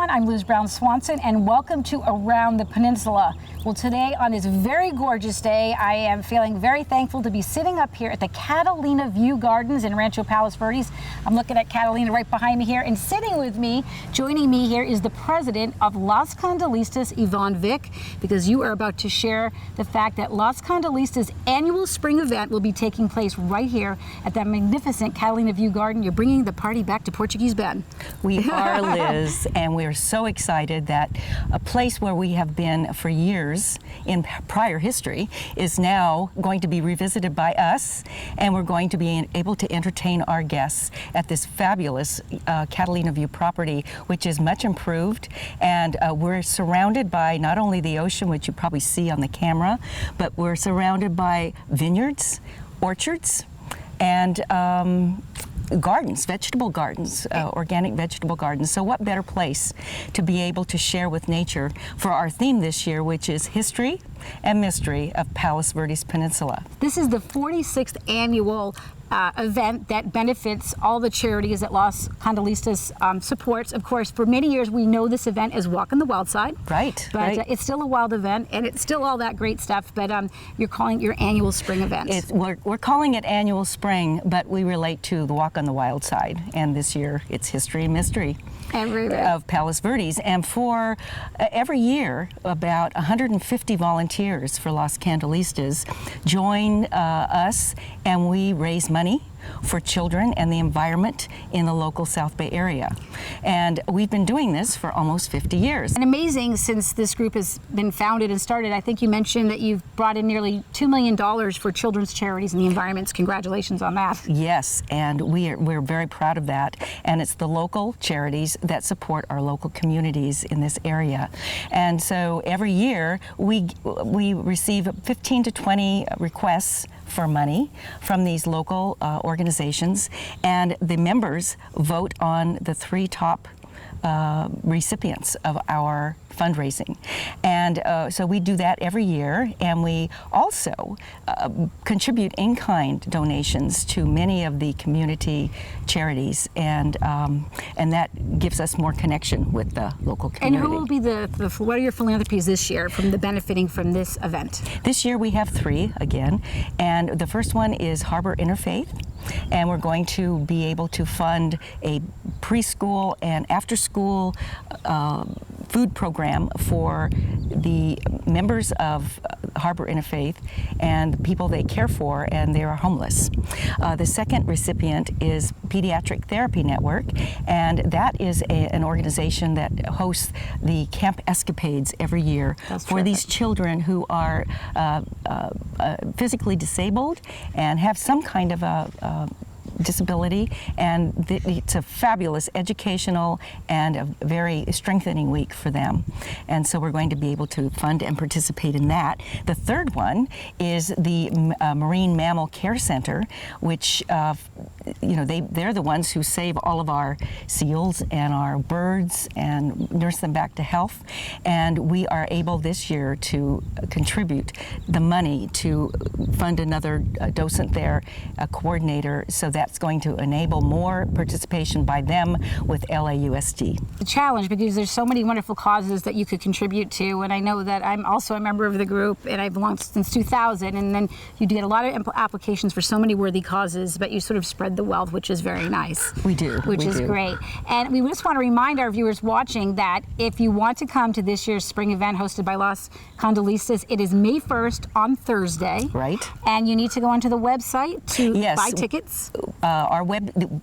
everyone, I'm Liz Brown Swanson, and welcome to Around the Peninsula. Well, today, on this very gorgeous day, I am feeling very thankful to be sitting up here at the Catalina View Gardens in Rancho, Palos, Verdes. I'm looking at Catalina right behind me here, and sitting with me, joining me here, is the president of Las Candalistas, Yvonne Vick, because you are about to share the fact that Las Candalistas' annual spring event will be taking place right here at that magnificent Catalina View Garden. You're bringing the party back to Portuguese Bend. We are, Liz, and we are so excited that a place where we have been for years in prior history is now going to be revisited by us, and we're going to be able to entertain our guests at this fabulous Catalina View property, which is much improved, and we're surrounded by not only the ocean, which you probably see on the camera, but we're surrounded by vineyards, orchards, and gardens, vegetable gardens, organic vegetable gardens. So what better place to be able to share with nature for our theme this year, which is history and mystery of Palos Verdes Peninsula. This is the 46th annual event that benefits all the charities that Las Candalistas supports. Of course, for many years we know this event as Walk on the Wild Side. Right, but right. It's still a wild event, and it's still all that great stuff, but you're calling it your annual spring event. We're calling it annual spring, but we relate to the Walk on the Wild Side, and this year it's history and mystery of Palos Verdes. And for every year, about 150 volunteers for Las Candalistas join us, and we raise money for children and the environment in the local South Bay area. And we've been doing this for almost 50 years. And amazing, since this group has been founded and started, I think you mentioned that you've brought in nearly $2 million for children's charities and the environments. Congratulations on that. Yes, and we're very proud of that. And it's the local charities that support our local communities in this area. And so every year we receive 15 to 20 requests for money from these local organizations, and the members vote on the 3 top recipients of our fundraising. And so we do that every year, and we also contribute in-kind donations to many of the community charities, and that gives us more connection with the local community. And who will be what are your philanthropies this year from the benefiting from this event? This year we have 3 again, and the first one is Harbor Interfaith, and we're going to be able to fund a preschool and after-school food program for the members of Harbor Interfaith and the people they care for, and they are homeless. The second recipient is Pediatric Therapy Network, and that is an organization that hosts the Camp Escapades every year for these children who are physically disabled and have some kind of a disability, and it's a fabulous educational and a very strengthening week for them. And so we're going to be able to fund and participate in that. The third one is the Marine Mammal Care Center, which they're the ones who save all of our seals and our birds and nurse them back to health. And we are able this year to contribute the money to fund another docent there, a coordinator, so that's going to enable more participation by them with LAUSD. The challenge, because there's so many wonderful causes that you could contribute to, and I know that I'm also a member of the group, and I've belonged since 2000, and then you get a lot of applications for so many worthy causes, but you sort of spread the wealth, which is very nice. We do. Which is great. And we just want to remind our viewers watching that if you want to come to this year's spring event hosted by Las Candalistas, it is May 1st on Thursday. Right. And you need to go onto the website to buy tickets.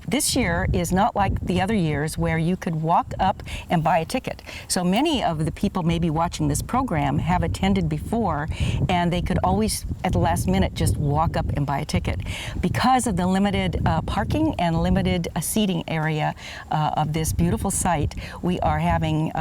This year is not like the other years where you could walk up and buy a ticket. So many of the people maybe watching this program have attended before, and they could always at the last minute just walk up and buy a ticket. Because of the limited parking and limited seating area of this beautiful site, we are having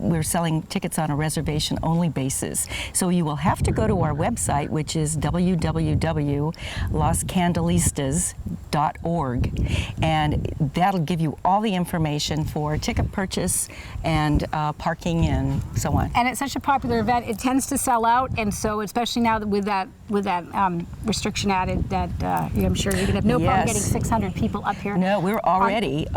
we're selling tickets on a reservation-only basis. So you will have to go to our website, which is www.lascandalistas.org, and that'll give you all the information for ticket purchase and parking and so on. And it's such a popular event; it tends to sell out, and so especially now that with that restriction added, that I'm sure you're gonna have no problem getting 600 people up here. No, we're already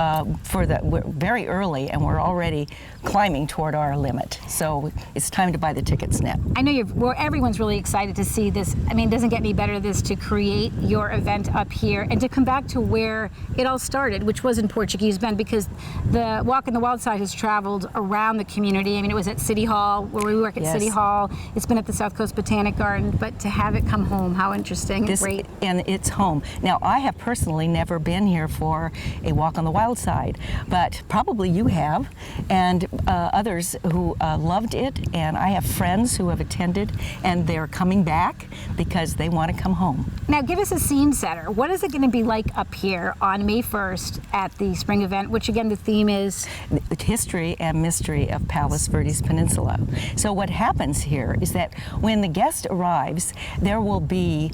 we're very early, and we're already climbing toward our limit. So it's time to buy the tickets now. I know everyone's really excited to see this. I mean, it doesn't get any better than this to create your event up here and to come back to where it all started, which was in Portuguese Bend, because the Walk in the Wild side has traveled around the community. I mean, it was at City Hall, where we work at City Hall. It's been at the South Coast Botanic Garden, but to have it come home, how interesting and great. And it's home. Now, I have personally never been here for a Walk on the Wild side, but probably you have, and others who loved it, and I have friends who have attended, and they're coming back because they want to come home. Now, give us a scene setter. What is it going to be like up here on May 1st at the spring event, which again, the theme is? The history and mystery of Palos Verdes Peninsula. So what happens here is that when the guest arrives, there will be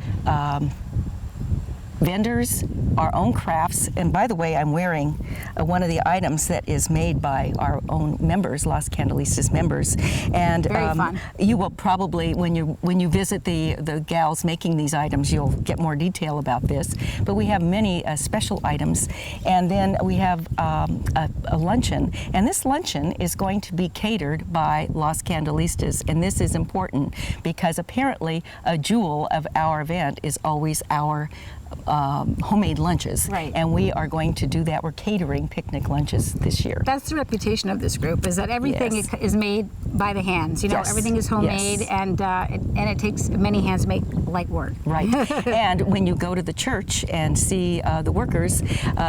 vendors, our own crafts, and by the way, I'm wearing one of the items that is made by our own members, Las Candalistas members, and very fun. You will probably, when you visit the gals making these items, you'll get more detail about this. But we have many special items, and then we have a luncheon, and this luncheon is going to be catered by Las Candalistas, and this is important because apparently a jewel of our event is always our homemade lunches, and we are going to do that. We're catering picnic lunches this year. That's the reputation of this group, is that everything is made by the hands. You know, everything is homemade, and it takes many hands to make light work. Right. And when you go to the church and see the workers,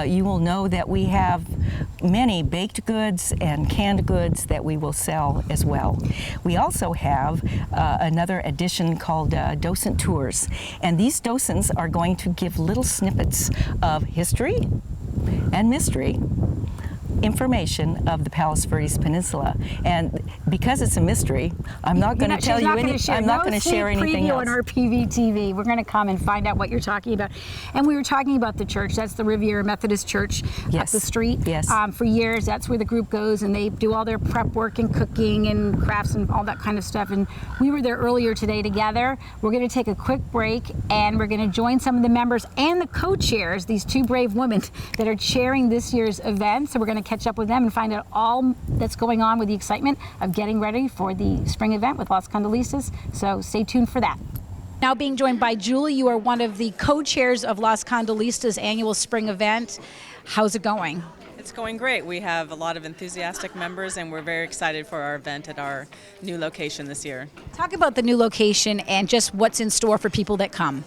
you will know that we have many baked goods and canned goods that we will sell as well. We also have another edition called Docent Tours, and these docents are going to give little snippets of history and mystery information of the Palos Verdes Peninsula, and because it's a mystery, I'm not going to tell you anything. I'm not going to share anything else. On RPVtv, we're going to come and find out what you're talking about. And we were talking about the church. That's the Riviera Methodist Church up the street. Yes. For years, that's where the group goes, and they do all their prep work and cooking and crafts and all that kind of stuff. And we were there earlier today together. We're going to take a quick break, and we're going to join some of the members and the co-chairs, these two brave women that are chairing this year's event. So we're going to catch up with them and find out all that's going on with the excitement of getting ready for the spring event with Las Candalistas. So stay tuned for that. Now being joined by Julie, you are one of the co-chairs of Las Candalistas' annual spring event. How's it going? It's going great. We have a lot of enthusiastic members, and we're very excited for our event at our new location this year. Talk about the new location and just what's in store for people that come.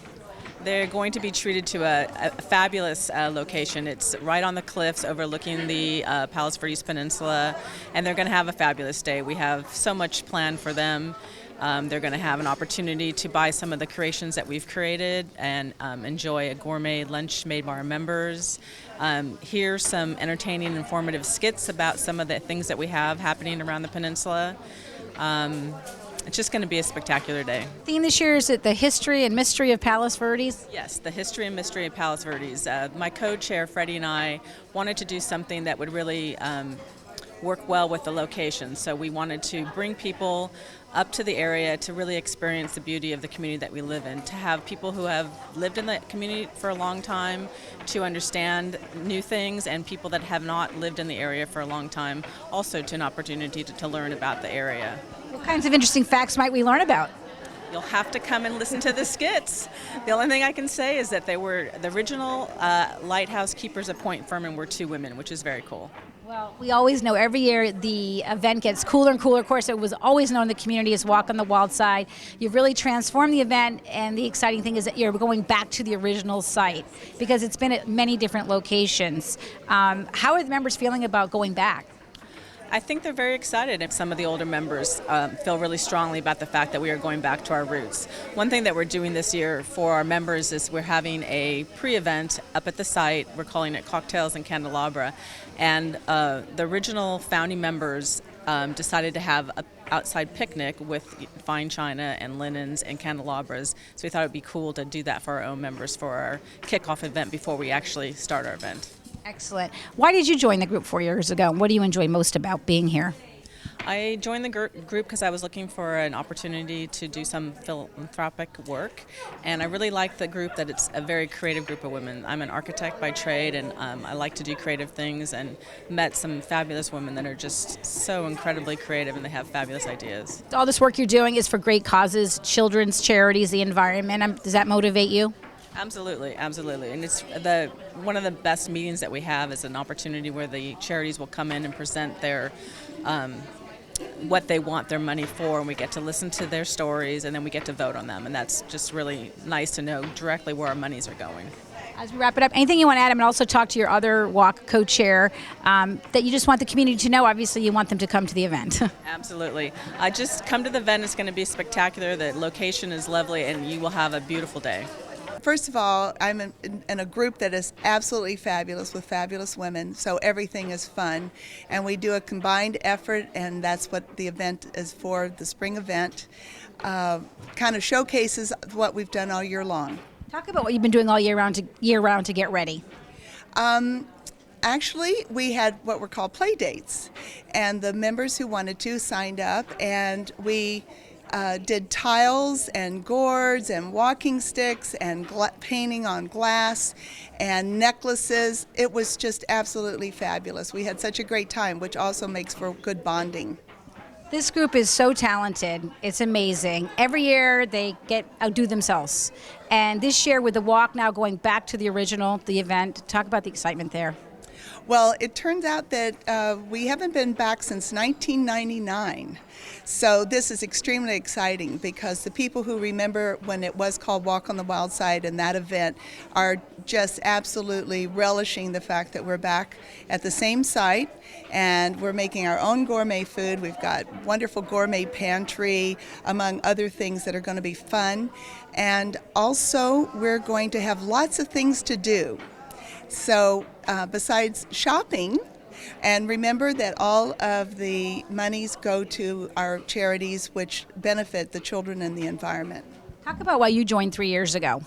They're going to be treated to a fabulous location. It's right on the cliffs overlooking the Palos Verdes Peninsula, and they're going to have a fabulous day. We have so much planned for them. They're going to have an opportunity to buy some of the creations that we've created and enjoy a gourmet lunch made by our members. Hear some entertaining, informative skits about some of the things that we have happening around the peninsula. It's just going to be a spectacular day. The theme this year is the history and mystery of Palos Verdes? Yes, the history and mystery of Palos Verdes. My co-chair, Freddie, and I wanted to do something that would really work well with the location. So we wanted to bring people up to the area to really experience the beauty of the community that we live in, to have people who have lived in the community for a long time to understand new things, and people that have not lived in the area for a long time also to an opportunity to learn about the area. What kinds of interesting facts might we learn about? You'll have to come and listen to the skits. The only thing I can say is that they were the original lighthouse keepers of Point Furman were two women, which is very cool. Well, we always know every year the event gets cooler and cooler. Of course, it was always known in the community as Walk on the Wild side. You've really transformed the event, and the exciting thing is that you're going back to the original site because it's been at many different locations. How are the members feeling about going back? I think they're very excited, and some of the older members feel really strongly about the fact that we are going back to our roots. One thing that we're doing this year for our members is we're having a pre-event up at the site. We're calling it Cocktails and Candelabra, and the original founding members decided to have an outside picnic with fine china and linens and candelabras. So we thought it would be cool to do that for our own members for our kickoff event before we actually start our event. Excellent. Why did you join the group 4 years ago? What do you enjoy most about being here? I joined the group because I was looking for an opportunity to do some philanthropic work, and I really like the group that it's a very creative group of women. I'm an architect by trade, and I like to do creative things, and met some fabulous women that are just so incredibly creative, and they have fabulous ideas. All this work you're doing is for great causes, children's charities, the environment. Does that motivate you? Absolutely, absolutely. And it's one of the best meetings that we have is an opportunity where the charities will come in and present their what they want their money for, and we get to listen to their stories, and then we get to vote on them. And that's just really nice to know directly where our monies are going. As we wrap it up, anything you want to add? I'm going to also talk to your other walk co-chair that you just want the community to know. Obviously, you want them to come to the event. Absolutely. Just come to the event. It's going to be spectacular. The location is lovely, and you will have a beautiful day. First of all, I'm in a group that is absolutely fabulous with fabulous women, so everything is fun. And we do a combined effort, and that's what the event is for, the spring event. Kind of showcases what we've done all year long. Talk about what you've been doing all year round to get ready. Actually, we had what were called play dates, and the members who wanted to signed up, and we did tiles and gourds and walking sticks and painting on glass and necklaces. It was just absolutely fabulous. We had such a great time, which also makes for good bonding. This group is so talented. It's amazing. Every year they outdo themselves. And this year with the walk now going back to the event, talk about the excitement there. Well, it turns out that we haven't been back since 1999. So this is extremely exciting because the people who remember when it was called Walk on the Wild Side and that event are just absolutely relishing the fact that we're back at the same site and we're making our own gourmet food. We've got wonderful gourmet pantry, among other things that are going to be fun. And also we're going to have lots of things to do. So besides shopping, and remember that all of the monies go to our charities which benefit the children and the environment. Talk about why you joined 3 years ago.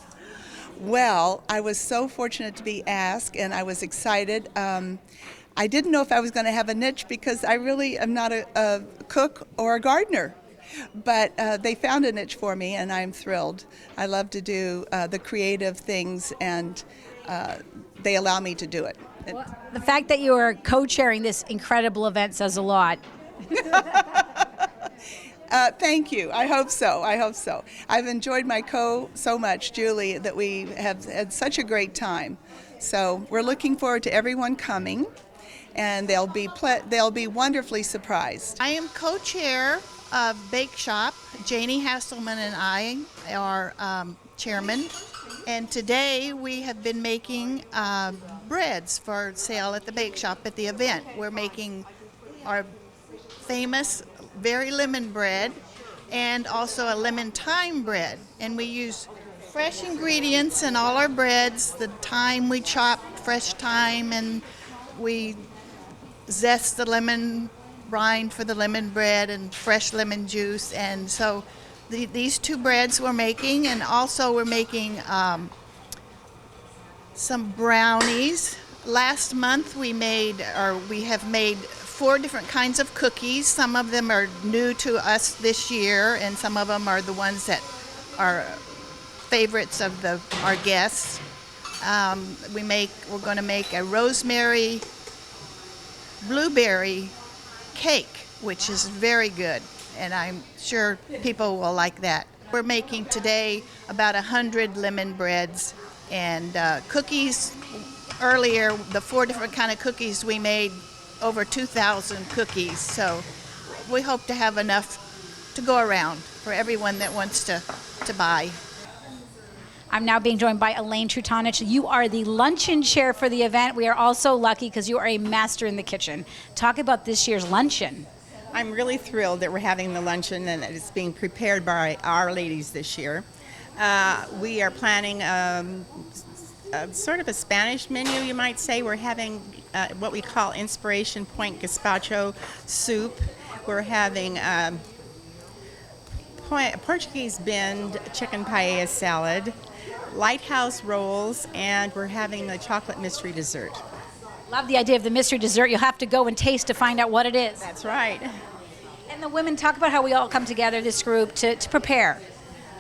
Well, I was so fortunate to be asked, and I was excited. I didn't know if I was going to have a niche because I really am not a cook or a gardener. But they found a niche for me, and I'm thrilled. I love to do the creative things, and they allow me to do it. Well, the fact that you are co-chairing this incredible event says a lot. Thank you. I hope so. I've enjoyed my so much, Julie, that we have had such a great time. So we're looking forward to everyone coming, and they'll be wonderfully surprised. I am co-chair of Bake Shop. Janie Hasselman and I are chairman. And today we have been making breads for sale at the Bake Shop at the event. We're making our famous Very Lemon bread and also a lemon thyme bread. And we use fresh ingredients in all our breads. The thyme, we chop fresh thyme, and we zest the lemon rind for the lemon bread and fresh lemon juice. And so these two breads we're making, and also we're making some brownies. Last month we have made 4 different kinds of cookies. Some of them are new to us this year, and some of them are the ones that are favorites of our guests. We're going to make a rosemary blueberry cake, which is very good, and I'm sure people will like that. We're making today about 100 lemon breads and cookies. Earlier, the 4 different kind of cookies, we made over 2,000 cookies. So we hope to have enough to go around for everyone that wants to buy. I'm now being joined by Elaine Trutanich. You are the luncheon chair for the event. We are also lucky because you are a master in the kitchen. Talk about this year's luncheon. I'm really thrilled that we're having the luncheon and that it's being prepared by our ladies this year. We are planning sort of a Spanish menu, you might say. We're having what we call Inspiration Point Gazpacho soup. We're having Portuguese bend chicken paella salad, lighthouse rolls, and we're having the chocolate mystery dessert. Love the idea of the mystery dessert. You'll have to go and taste to find out what it is. That's right. And the women, talk about how we all come together, this group, to prepare.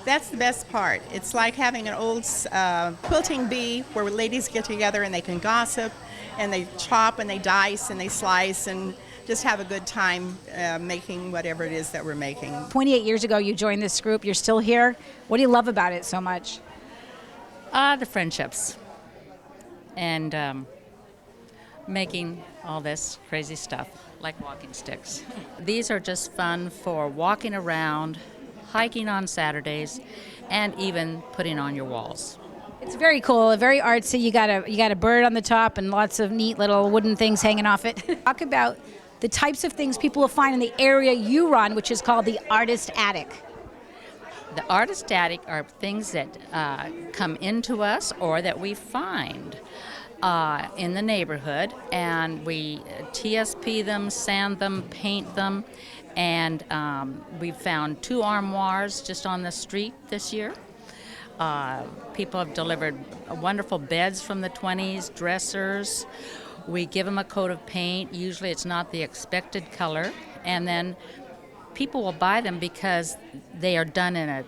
That's the best part. It's like having an old quilting bee where ladies get together and they can gossip and they chop and they dice and they slice and just have a good time making whatever it is that we're making. 28 years ago you joined this group. You're still here. What do you love about it so much? The friendships and making all this crazy stuff like walking sticks. These are just fun for walking around, hiking on Saturdays, and even putting on your walls. It's very cool, very artsy. You got a bird on the top and lots of neat little wooden things hanging off it. Talk about the types of things people will find in the area you run, which is called the Artist Attic. The Artist Attic are things that come into us or that we find in the neighborhood, and we TSP them, sand them, paint them. And we've found 2 armoires just on the street this year. People have delivered wonderful beds from the 20s, dressers. We give them a coat of paint. Usually it's not the expected color. And then people will buy them because they are done in a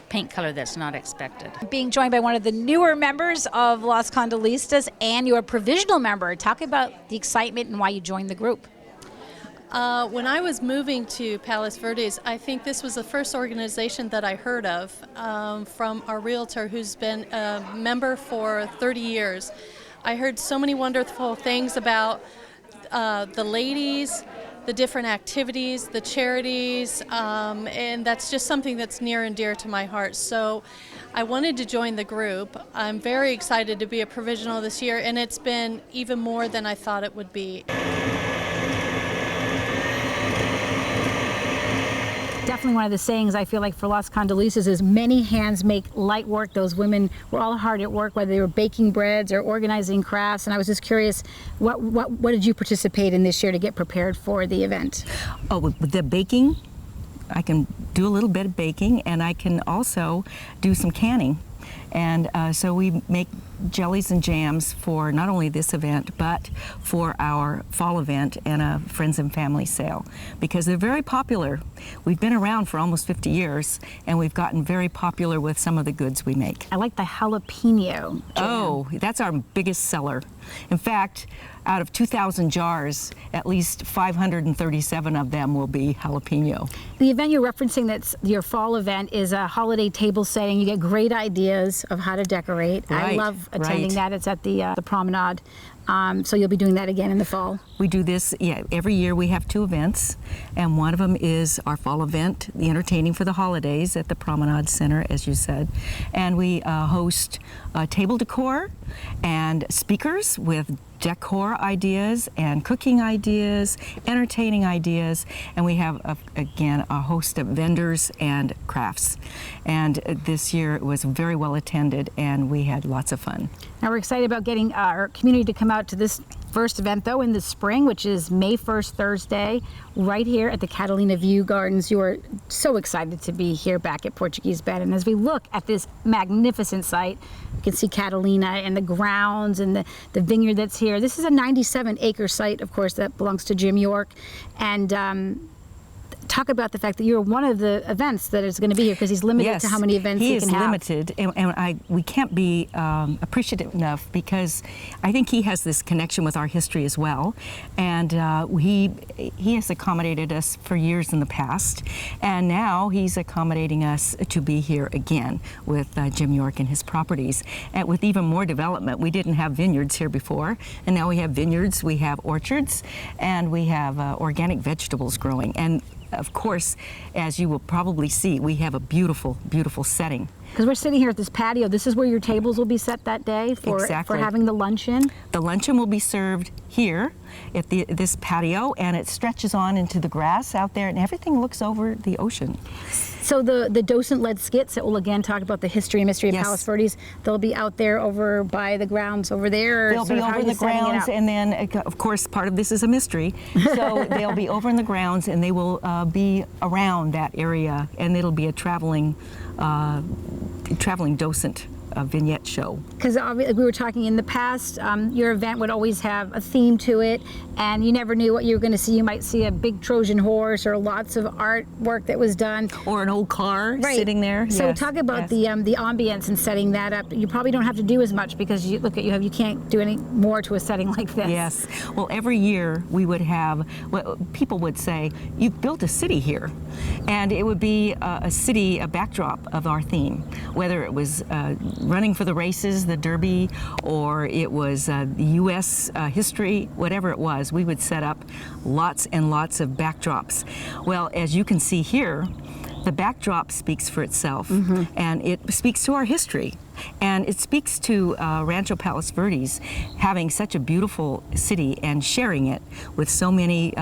paint color that's not expected. Being joined by one of the newer members of Las Candalistas and your provisional member. Talk about the excitement and why you joined the group. When I was moving to Palos Verdes, I think this was the first organization that I heard of from our realtor who's been a member for 30 years. I heard so many wonderful things about the ladies, the different activities, the charities, and that's just something that's near and dear to my heart. So I wanted to join the group. I'm very excited to be a provisional this year, and it's been even more than I thought it would be. Definitely one of the sayings I feel like for Las Candalistas is many hands make light work. Those women were all hard at work, whether they were baking breads or organizing crafts. And I was just curious, what did you participate in this year to get prepared for the event? Oh, with the baking, I can do a little bit of baking, and I can also do some canning. And so we make jellies and jams for not only this event, but for our fall event and a friends and family sale, because they're very popular. We've been around for almost 50 years, and we've gotten very popular with some of the goods we make. I like the jalapeno jam. Oh, that's our biggest seller. In fact, out of 2,000 jars, at least 537 of them will be jalapeno. The event you're referencing, that's your fall event, is a holiday table setting. You get great ideas of how to decorate. Right, I love attending right. that. It's at the promenade. So you'll be doing that again in the fall? We do this, every year we have 2 events, and one of them is our fall event, the Entertaining for the Holidays at the Promenade Center, as you said. And we host table decor and speakers with decor ideas and cooking ideas, entertaining ideas, and we have, again, a host of vendors and crafts. And this year it was very well attended, and we had lots of fun. Now we're excited about getting our community to come out to this first event, though, in the spring, which is May 1st, Thursday, right here at the Catalina View Gardens. You are so excited to be here back at Portuguese Bend. And as we look at this magnificent site, you can see Catalina and the grounds and the vineyard that's here. This is a 97-acre site, of course, that belongs to Jim York. And talk about the fact that you're one of the events that is going to be here, because he's limited to how many events he can have. He is limited, and we can't be appreciative enough, because I think he has this connection with our history as well, and he has accommodated us for years in the past, and now he's accommodating us to be here again with Jim York and his properties, and with even more development. We didn't have vineyards here before, and now we have vineyards, we have orchards, and we have organic vegetables growing. And of course, as you will probably see, we have a beautiful, beautiful setting. Because we're sitting here at this patio. This is where your tables will be set that day for having the luncheon. The luncheon will be served here at this patio, and it stretches on into the grass out there, and everything looks over the ocean. So the docent-led skits that will again talk about the history and mystery of Palos Verdes, they'll be out there over by the grounds over there? They'll be over in the grounds, and then, of course, part of this is a mystery. So they'll be over in the grounds, and they will be around that area, and it'll be a traveling docent vignette show. Because we were talking in the past, your event would always have a theme to it, and you never knew what you were going to see. You might see a big Trojan horse or lots of artwork that was done. Or an old car sitting there. So talk about the ambience and setting that up. You probably don't have to do as much because you can't do any more to a setting like this. Yes. Well, every year we would have, people would say, you've built a city here. And it would be a backdrop of our theme, whether it was running for the races, the Derby, or it was U.S. history, whatever it was, we would set up lots and lots of backdrops. Well, as you can see here, the backdrop speaks for itself, and it speaks to our history. And it speaks to Rancho Palos Verdes having such a beautiful city and sharing it with so many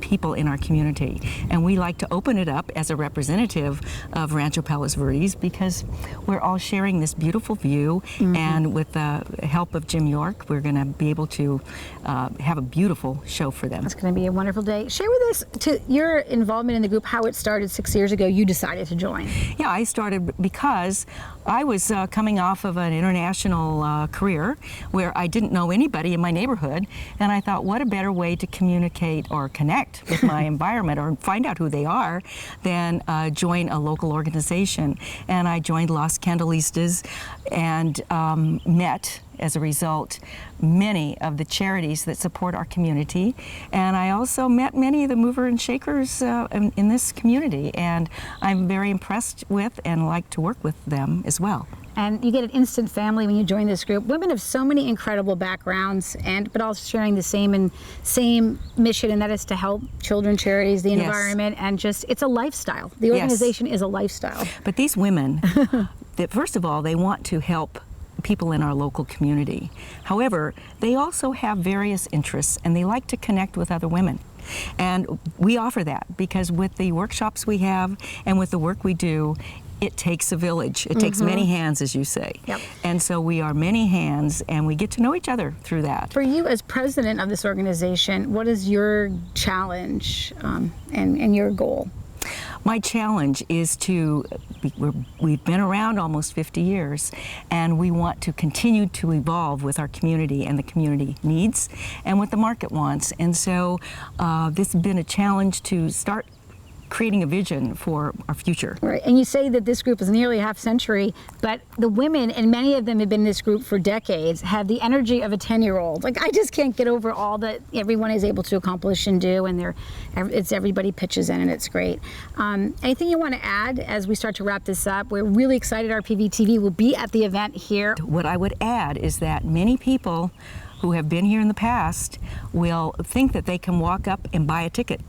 people in our community. And we like to open it up as a representative of Rancho Palos Verdes because we're all sharing this beautiful view, and with the help of Jim York, we're going to be able to have a beautiful show for them. It's going to be a wonderful day. Share with us your involvement in the group, how it started 6 years ago. You decided to join. Yeah, I started because I was coming off of an international career where I didn't know anybody in my neighborhood, and I thought, what a better way to communicate or connect with my environment or find out who they are than join a local organization. And I joined Las Candalistas and met, as a result, many of the charities that support our community. And I also met many of the mover and shakers in this community, and I'm very impressed with and like to work with them as well. And you get an instant family when you join this group. Women have so many incredible backgrounds, but all sharing the same mission, and that is to help children, charities, the environment, and just, it's a lifestyle. The organization is a lifestyle. But these women, first of all, they want to help people in our local community. However, they also have various interests, and they like to connect with other women. And we offer that because with the workshops we have and with the work we do, it takes a village. It takes many hands, as you say. Yep. And so we are many hands, and we get to know each other through that. For you as president of this organization, what is your challenge and your goal? My challenge is we've been around almost 50 years, and we want to continue to evolve with our community and the community needs and what the market wants. And so this has been a challenge to start creating a vision for our future. Right, and you say that this group is nearly a half century, but the women, and many of them have been in this group for decades, have the energy of a 10-year-old. Like, I just can't get over all that everyone is able to accomplish and do, and everybody pitches in, and it's great. Anything you want to add as we start to wrap this up? We're really excited RPVtv will be at the event here. What I would add is that many people who have been here in the past will think that they can walk up and buy a ticket.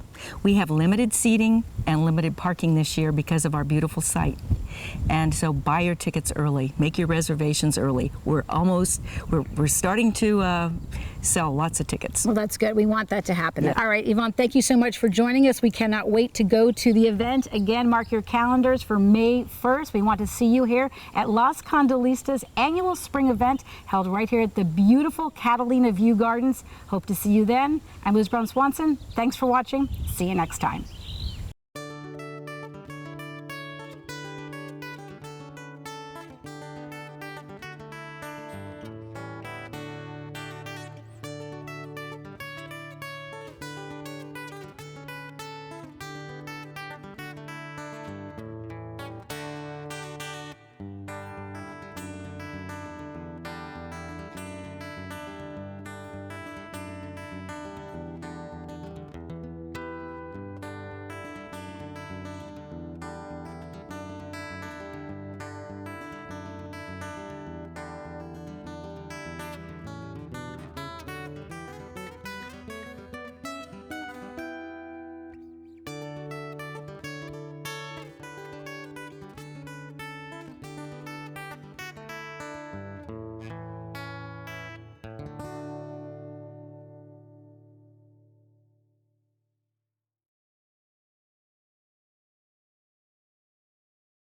We have limited seating and limited parking this year because of our beautiful site. And so buy your tickets early, make your reservations early. We're starting to sell lots of tickets. Well, that's good. We want that to happen. All right, Yvonne, thank you so much for joining us. We cannot wait to go to the event. Again, mark your calendars for May 1st. We want to see you here at Las Candalistas annual spring event held right here at the beautiful Catalina View Gardens. Hope to see you then. I'm Liz Brown Swanson. Thanks for watching. See you next time.